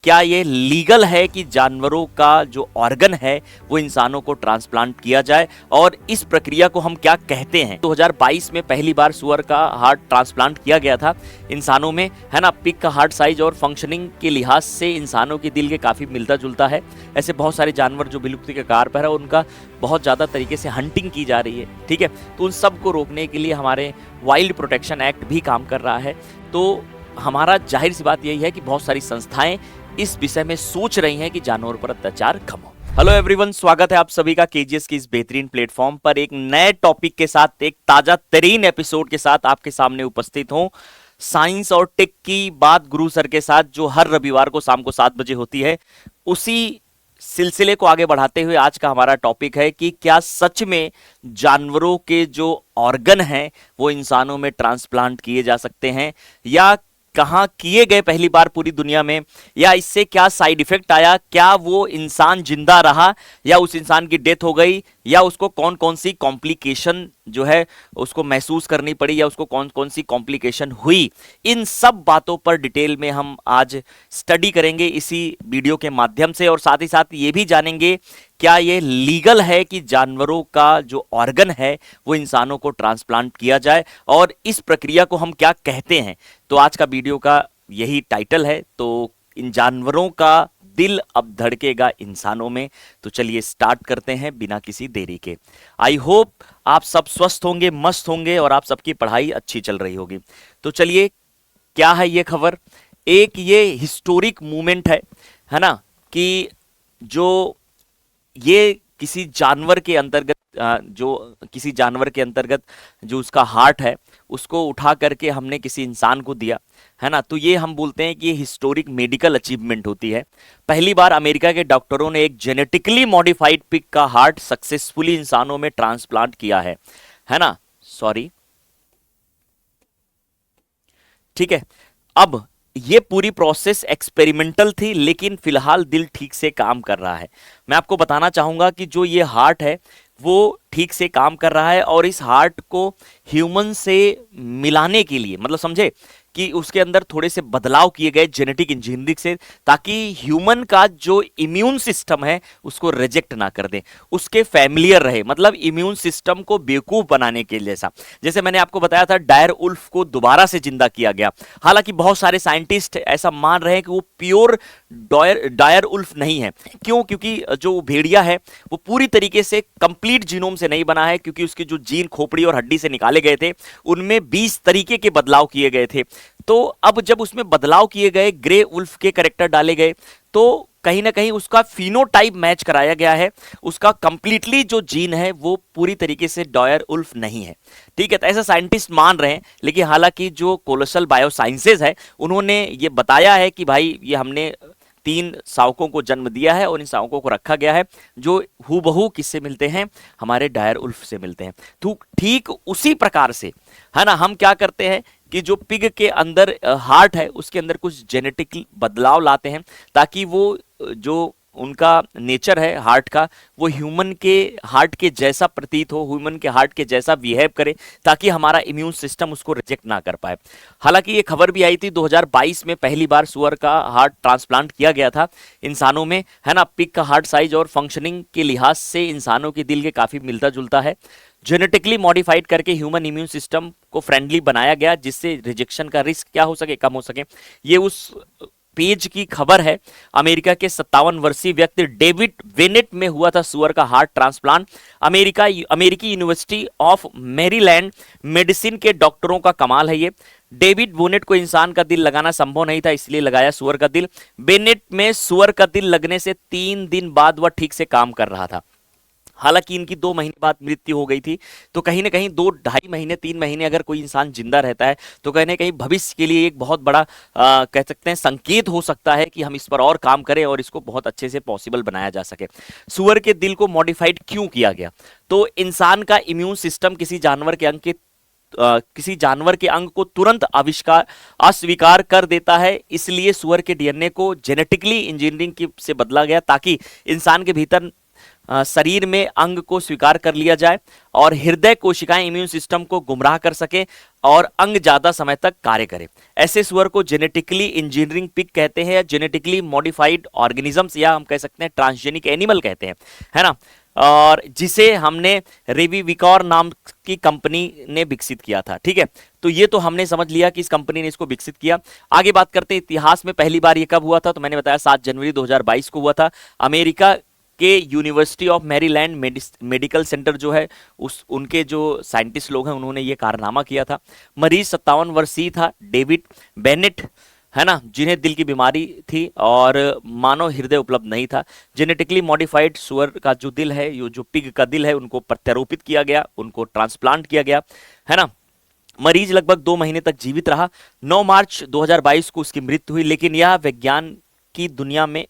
क्या ये लीगल है कि जानवरों का जो ऑर्गन है वो इंसानों को ट्रांसप्लांट किया जाए और इस प्रक्रिया को हम क्या कहते हैं। 2022 में पहली बार सुअर का हार्ट ट्रांसप्लांट किया गया था इंसानों में, है ना। पिग का हार्ट साइज और फंक्शनिंग के लिहाज से इंसानों के दिल के काफ़ी मिलता जुलता है। ऐसे बहुत सारे जानवर जो विलुप्ति के कगार पर है, उनका बहुत ज़्यादा तरीके से हंटिंग की जा रही है, ठीक है। तो उन सब को रोकने के लिए हमारे वाइल्ड प्रोटेक्शन एक्ट भी काम कर रहा है। तो हमारा जाहिर सी बात यही है कि बहुत सारी संस्थाएं इस विषय में सोच रही हैं कि जानवरों पर अत्याचार कम हो। हेलो एवरीवन, स्वागत है आप सभी का केजीएस की इस बेहतरीन प्लेटफॉर्म पर एक नए टॉपिक के साथ, एक ताजा तरीन एपिसोड के साथ आपके सामने उपस्थित हूं। साइंस और टेक की बात गुरु सर के साथ, जो हर रविवार को शाम को 7 बजे होती है। उसी सिलसिले को आगे बढ़ाते हुए आज का हमारा टॉपिक है कि क्या सच में जानवरों के जो ऑर्गन हैं वो इंसानों में ट्रांसप्लांट किए जा सकते हैं, या कहाँ किए गए पहली बार पूरी दुनिया में, या इससे क्या साइड इफेक्ट आया, क्या वो इंसान जिंदा रहा या उस इंसान की डेथ हो गई, या उसको कौन कौन सी कॉम्प्लिकेशन जो है उसको महसूस करनी पड़ी, या उसको कौन कौन सी कॉम्प्लिकेशन हुई। इन सब बातों पर डिटेल में हम आज स्टडी करेंगे इसी वीडियो के माध्यम से, और साथ ही साथ ये भी जानेंगे क्या ये लीगल है कि जानवरों का जो ऑर्गन है वो इंसानों को ट्रांसप्लांट किया जाए और इस प्रक्रिया को हम क्या कहते हैं। तो आज का वीडियो का यही टाइटल है। तो इन जानवरों का दिल अब धड़केगा इंसानों में। तो चलिए स्टार्ट करते हैं बिना किसी देरी के। आई होप आप सब स्वस्थ होंगे, मस्त होंगे और आप सबकी पढ़ाई अच्छी चल रही होगी। तो चलिए, क्या है ये खबर। एक ये हिस्टोरिक मूवमेंट है ना, कि जो ये किसी जानवर के अंतर्गत जो उसका हार्ट है उसको उठा करके हमने किसी इंसान को दिया, है ना। तो ये हम बोलते हैं कि ये हिस्टोरिक मेडिकल अचीवमेंट होती है। पहली बार अमेरिका के डॉक्टरों ने एक जेनेटिकली मॉडिफाइड पिग का हार्ट सक्सेसफुली इंसानों में ट्रांसप्लांट किया है ना। सॉरी, ठीक है। अब ये पूरी प्रोसेस एक्सपेरिमेंटल थी, लेकिन फिलहाल दिल ठीक से काम कर रहा है। मैं आपको बताना चाहूंगा कि जो ये हार्ट है वो ठीक से काम कर रहा है, और इस हार्ट को ह्यूमन से मिलाने के लिए, मतलब समझे कि उसके अंदर थोड़े से बदलाव किए गए जेनेटिक इंजीनियरिंग से, ताकि ह्यूमन का जो इम्यून सिस्टम है उसको रिजेक्ट ना कर दे, उसके फैमिलियर रहे, मतलब इम्यून सिस्टम को बेवकूफ बनाने के जैसा। जैसे मैंने आपको बताया था, डायर उल्फ को दोबारा से जिंदा किया गया। हालांकि बहुत सारे साइंटिस्ट ऐसा मान रहे हैं कि वो प्योर डायर उल्फ नहीं है। क्यों? क्योंकि जो भेड़िया है वो पूरी तरीके से कंप्लीट जीनोम से नहीं बना है, क्योंकि उसके जो जीन खोपड़ी और हड्डी से निकाले गए थे उनमें 20 तरीके के बदलाव किए गए थे। तो अब जब उसमें बदलाव किए गए, ग्रे उल्फ के कैरेक्टर डाले गए, तो कहीं ना कहीं उसका फिनोटाइप मैच कराया गया है। उसका कंप्लीटली जो जीन है वो पूरी तरीके से डायर उल्फ नहीं है, ठीक है। तो ऐसा साइंटिस्ट मान रहे हैं। लेकिन हालांकि जो कोलोसल बायोसाइंसेज है उन्होंने ये बताया है कि भाई ये हमने 3 शावकों को जन्म दिया है और इन शावकों को रखा गया है जो हूबहू किससे मिलते हैं, हमारे डायर उल्फ से मिलते हैं। तो ठीक उसी प्रकार से, है ना, हम क्या करते हैं कि जो पिग के अंदर हार्ट है उसके अंदर कुछ जेनेटिक बदलाव लाते हैं, ताकि वो जो उनका नेचर है हार्ट का वो ह्यूमन के हार्ट के जैसा प्रतीत हो, ह्यूमन के हार्ट के जैसा बिहेव करे, ताकि हमारा इम्यून सिस्टम उसको रिजेक्ट ना कर पाए। हालांकि ये खबर भी आई थी 2022 में पहली बार सुअर का हार्ट ट्रांसप्लांट किया गया था इंसानों में, है ना। पिग का हार्ट साइज और फंक्शनिंग के लिहाज से इंसानों के दिल के काफी मिलता जुलता है। जेनेटिकली मॉडिफाइड करके ह्यूमन इम्यून सिस्टम को फ्रेंडली बनाया गया, जिससे रिजेक्शन का रिस्क क्या हो सके, कम हो सके। ये उस पेज की खबर है। अमेरिका के 57 वर्षीय व्यक्ति डेविड वेनेट में हुआ था सुअर का हार्ट ट्रांसप्लांट। अमेरिकी यूनिवर्सिटी ऑफ मैरीलैंड मेडिसिन के डॉक्टरों का कमाल है ये। डेविड वेनेट को इंसान का दिल लगाना संभव नहीं था, इसलिए लगाया सुअर का दिल। वेनेट में सुअर का दिल लगने से 3 दिन बाद वह ठीक से काम कर रहा था। हालांकि इनकी 2 महीने बाद मृत्यु हो गई थी। तो कहीं ना कहीं 2 ढाई महीने 3 महीने अगर कोई इंसान जिंदा रहता है तो कहीं ना कहीं भविष्य के लिए एक बहुत बड़ा कह सकते हैं संकेत हो सकता है कि हम इस पर और काम करें और इसको बहुत अच्छे से पॉसिबल बनाया जा सके। सुअर के दिल को मॉडिफाइड क्यों किया गया? तो इंसान का इम्यून सिस्टम किसी जानवर के अंग को तुरंत अस्वीकार कर देता है, इसलिए सुअर के डीएनए को जेनेटिकली इंजीनियरिंग से बदला गया, ताकि इंसान के भीतर शरीर में अंग को स्वीकार कर लिया जाए और हृदय कोशिकाएं इम्यून सिस्टम को गुमराह कर सके और अंग ज्यादा समय तक कार्य करे। ऐसे सुअर को जेनेटिकली इंजीनियरिंग पिग कहते हैं या जेनेटिकली मॉडिफाइड ऑर्गेनिजम्स या हम कह सकते हैं ट्रांसजेनिक एनिमल कहते हैं, है ना। और जिसे हमने रेविविकॉर नाम की कंपनी ने विकसित किया था, ठीक है। तो ये तो हमने समझ लिया कि इस कंपनी ने इसको विकसित किया। आगे बात करते हैं इतिहास में पहली बार ये कब हुआ था, तो मैंने बताया 7 जनवरी 2022 को हुआ था। अमेरिका के university of Maryland medical centre जो है उनके जो साइंटिस्ट लोग हैं उन्होंने ये कारनामा किया था। मरीज 57 वर्षीय था, डेविड बेनेट, है ना, जिन्हें दिल की बीमारी थी और मानव हृदय उपलब्ध नहीं था। जेनेटिकली मॉडिफाइड सुअर का जो दिल है, ये जो पिग का दिल है, उनको प्रत्यारोपित किया गया, उनको ट्रांसप्लांट किया गया, है ना। मरीज लगभग 2 महीने तक जीवित रहा। 9 मार्च 2022 को उसकी मृत्यु हुई, लेकिन यह विज्ञान की दुनिया में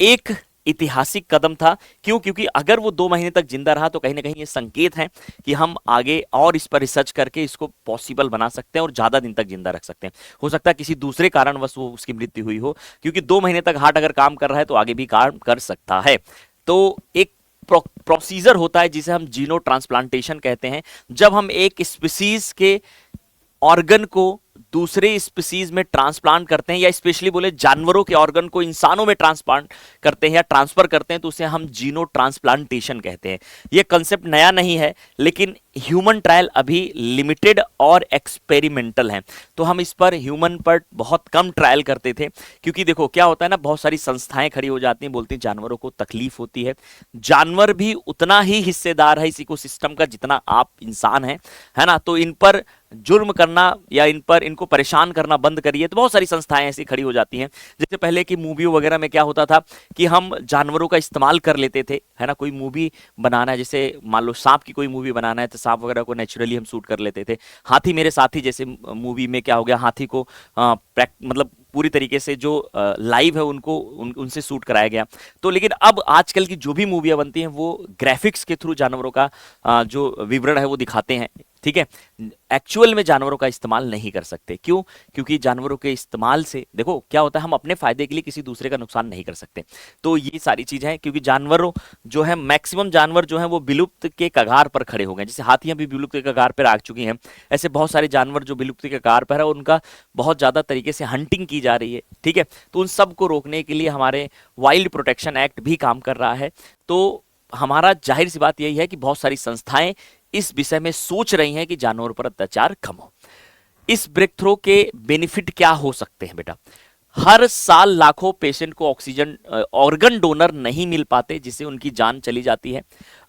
एक ऐतिहासिक कदम था। क्यों? क्योंकि अगर वो 2 महीने तक जिंदा रहा तो कहीं ना कहीं ये संकेत है कि हम आगे और इस पर रिसर्च करके इसको पॉसिबल बना सकते हैं और ज्यादा दिन तक जिंदा रख सकते हैं। हो सकता है किसी दूसरे कारणवश वो उसकी मृत्यु हुई हो, क्योंकि 2 महीने तक हार्ट अगर काम कर रहा है तो आगे भी काम कर सकता है। तो एक प्रोसीजर होता है जिसे हम जीनो ट्रांसप्लांटेशन कहते हैं। जब हम एक स्पीसीज के ऑर्गन को दूसरे स्पीसीज में ट्रांसप्लांट करते हैं, या स्पेशली बोले जानवरों के ऑर्गन को इंसानों में ट्रांसप्लांट करते हैं या ट्रांसफर करते हैं, तो उसे हम जीनो ट्रांसप्लांटेशन कहते हैं। यह कंसेप्ट नया नहीं है, लेकिन ह्यूमन ट्रायल अभी लिमिटेड और एक्सपेरिमेंटल है। तो हम इस पर ह्यूमन पर बहुत कम ट्रायल करते थे, क्योंकि देखो क्या होता है ना, बहुत सारी संस्थाएं खड़ी हो जाती हैं, बोलती हैं जानवरों को तकलीफ होती है। जानवर भी उतना ही हिस्सेदार है इस इकोसिस्टम का जितना आप इंसान हैं, है ना। तो इन पर जुर्म करना या इनको परेशान करना बंद करिए। तो बहुत सारी संस्थाएं ऐसी खड़ी हो जाती हैं। जैसे पहले की मूवियों वगैरह में क्या होता था कि हम जानवरों का इस्तेमाल कर लेते थे, है ना। कोई मूवी बनाना है, जैसे मान लो सांप की कोई मूवी बनाना है, तो सांप वगैरह को नेचुरली हम शूट कर लेते थे। हाथी मेरे साथी जैसे मूवी में क्या हो गया, हाथी को मतलब पूरी तरीके से जो लाइव है उनसे शूट कराया गया। तो लेकिन अब आजकल की जो भी मूवियां बनती हैं वो ग्राफिक्स के थ्रू जानवरों का जो विवरण है वो दिखाते हैं, ठीक है। एक्चुअल में जानवरों का इस्तेमाल नहीं कर सकते। क्यों? क्योंकि जानवरों के इस्तेमाल से देखो क्या होता है, हम अपने फायदे के लिए किसी दूसरे का नुकसान नहीं कर सकते। तो ये सारी चीजें हैं, क्योंकि जानवरों जो है मैक्सिमम जानवर जो है वो विलुप्त के कगार पर खड़े हो गए। जैसे हाथियां भी विलुप्त के कगार पर आ चुकी हैं, ऐसे बहुत सारे जानवर जो विलुप्त के कगार पर है, उनका बहुत ज्यादा तरीके से हंटिंग की जा रही है, ठीक है। तो उन सब को रोकने के लिए हमारे वाइल्ड प्रोटेक्शन एक्ट भी काम कर रहा है। तो हमारा जाहिर सी बात यही है कि बहुत सारी संस्थाएं इस विषय में सोच रही हैं कि जानवरों पर अत्याचार कम हो। इस ब्रेक थ्रो के बेनिफिट क्या हो सकते हैं बेटा? हर साल लाखों पेशेंट को ऑक्सीजन ऑर्गन डोनर नहीं मिल पाते, जिससे उनकी जान चली जाती है।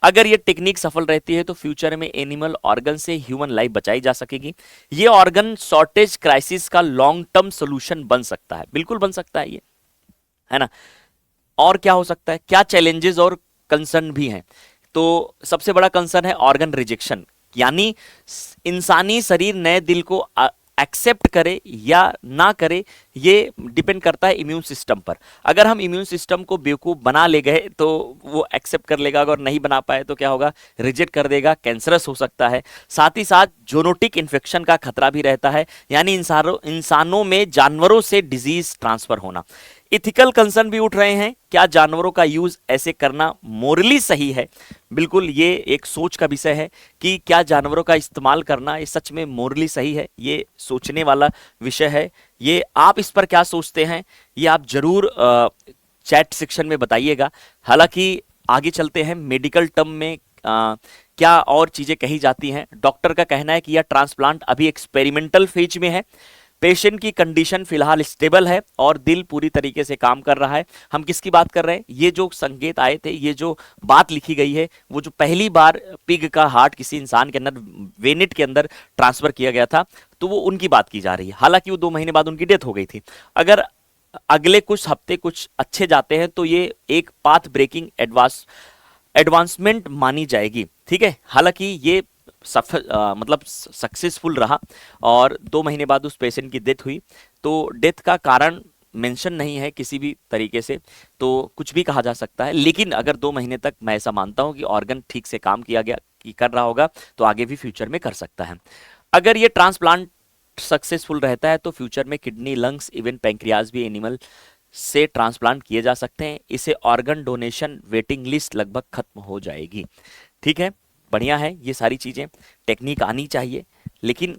अगर ये टेक्निक सफल रहती है तो फ्यूचर में एनिमल ऑर्गन से ह्यूमन लाइफ बचाई जा सकेगी। ये ऑर्गन शॉर्टेज क्राइसिस का लॉन्ग टर्म सोल्यूशन बन सकता है, बिल्कुल बन सकता है ये, है ना। और क्या हो सकता है, क्या चैलेंजेस और कंसर्न भी हैं? तो सबसे बड़ा कंसर्न है ऑर्गन रिजेक्शन, यानी इंसानी शरीर नए दिल को एक्सेप्ट करे या ना करे, ये डिपेंड करता है इम्यून सिस्टम पर। अगर हम इम्यून सिस्टम को बेवकूफ बना ले गए तो वो एक्सेप्ट कर लेगा, अगर नहीं बना पाए तो क्या होगा, रिजेक्ट कर देगा, कैंसरस हो सकता है। साथ ही साथ जोनोटिक इन्फेक्शन का खतरा भी रहता है, यानी इंसानों में जानवरों से डिजीज ट्रांसफर होना। इथिकल कंसर्न भी उठ रहे हैं, क्या जानवरों का यूज ऐसे करना मोरली सही है? बिल्कुल, ये एक सोच का विषय है कि क्या जानवरों का इस्तेमाल करना ये सच में मोरली सही है। ये सोचने वाला विषय है। ये आप इस पर क्या सोचते हैं, ये आप जरूर चैट सेक्शन में बताइएगा। हालांकि आगे चलते हैं, मेडिकल टर्म में क्या और चीजें कही जाती हैं। डॉक्टर का कहना है कि यह ट्रांसप्लांट अभी एक्सपेरिमेंटल फेज में है। पेशेंट की कंडीशन फिलहाल स्टेबल है और दिल पूरी तरीके से काम कर रहा है। हम किसकी बात कर रहे हैं? ये जो संकेत आए थे, ये जो बात लिखी गई है, वो जो पहली बार पिग का हार्ट किसी इंसान के अंदर वेनेट के अंदर ट्रांसफर किया गया था, तो वो उनकी बात की जा रही है। हालांकि वो 2 महीने बाद उनकी डेथ हो गई थी। अगर अगले कुछ हफ्ते कुछ अच्छे जाते हैं तो ये एक पाथ ब्रेकिंग एडवांसमेंट मानी जाएगी, ठीक है। हालांकि ये मतलब सक्सेसफुल रहा और 2 महीने बाद उस पेशेंट की डेथ हुई। तो डेथ का कारण मेंशन नहीं है किसी भी तरीके से, तो कुछ भी कहा जा सकता है। लेकिन अगर 2 महीने तक, मैं ऐसा मानता हूं कि ऑर्गन ठीक से काम किया गया कि कर रहा होगा, तो आगे भी फ्यूचर में कर सकता है। अगर ये ट्रांसप्लांट सक्सेसफुल रहता है तो फ्यूचर में किडनी, लंग्स, इवन पैंक्रियाज भी एनिमल से ट्रांसप्लांट किए जा सकते हैं। इसे ऑर्गन डोनेशन वेटिंग लिस्ट लगभग खत्म हो जाएगी। ठीक है, बढ़िया है, ये सारी चीजें टेक्निक आनी चाहिए, लेकिन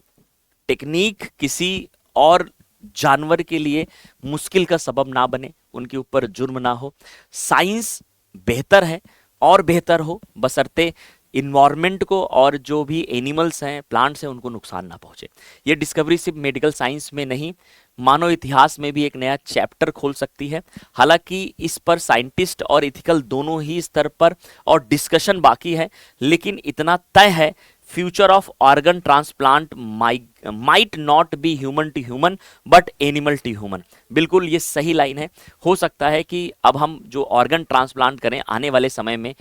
टेक्निक किसी और जानवर के लिए मुश्किल का सबब ना बने, उनके ऊपर जुर्म ना हो। साइंस बेहतर है और बेहतर हो, बशर्ते इन्वायरमेंट को और जो भी एनिमल्स हैं, प्लांट्स हैं, उनको नुकसान ना पहुंचे। ये डिस्कवरी सिर्फ मेडिकल साइंस में नहीं, मानव इतिहास में भी एक नया चैप्टर खोल सकती है। हालांकि इस पर साइंटिस्ट और इथिकल दोनों ही स्तर पर और डिस्कशन बाकी है, लेकिन इतना तय है, future of organ transplant might not be human to human but animal to human. बिल्कुल ये सही लाइन है। हो सकता है कि अब हम जो ऑर्गन ट्रांसप्लांट करें आने वाले समय में,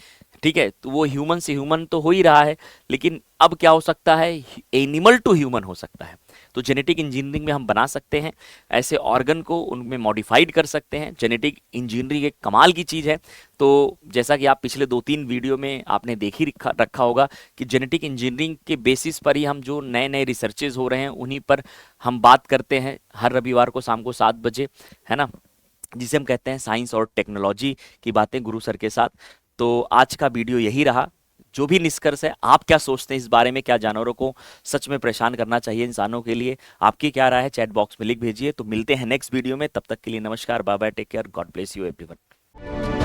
ठीक है, तो वो ह्यूमन से ह्यूमन तो हो ही रहा है, लेकिन अब क्या हो सकता है, एनिमल टू ह्यूमन हो सकता है। तो जेनेटिक इंजीनियरिंग में हम बना सकते हैं ऐसे ऑर्गन को, उनमें मॉडिफाइड कर सकते हैं। जेनेटिक इंजीनियरिंग एक कमाल की चीज़ है। तो जैसा कि आप पिछले 2-3 वीडियो में आपने देख ही रखा होगा कि जेनेटिक इंजीनियरिंग के बेसिस पर ही हम जो नए नए रिसर्चेज हो रहे हैं उन्हीं पर हम बात करते हैं हर रविवार को शाम को 7 बजे, है ना, जिसे हम कहते हैं साइंस और टेक्नोलॉजी की बातें गुरु सर के साथ। तो आज का वीडियो यही रहा। जो भी निष्कर्ष है, आप क्या सोचते हैं इस बारे में, क्या जानवरों को सच में परेशान करना चाहिए इंसानों के लिए? आपकी क्या राय है, चैट बॉक्स में लिख भेजिए। तो मिलते हैं नेक्स्ट वीडियो में, तब तक के लिए नमस्कार, bye bye, take care, God bless you everyone.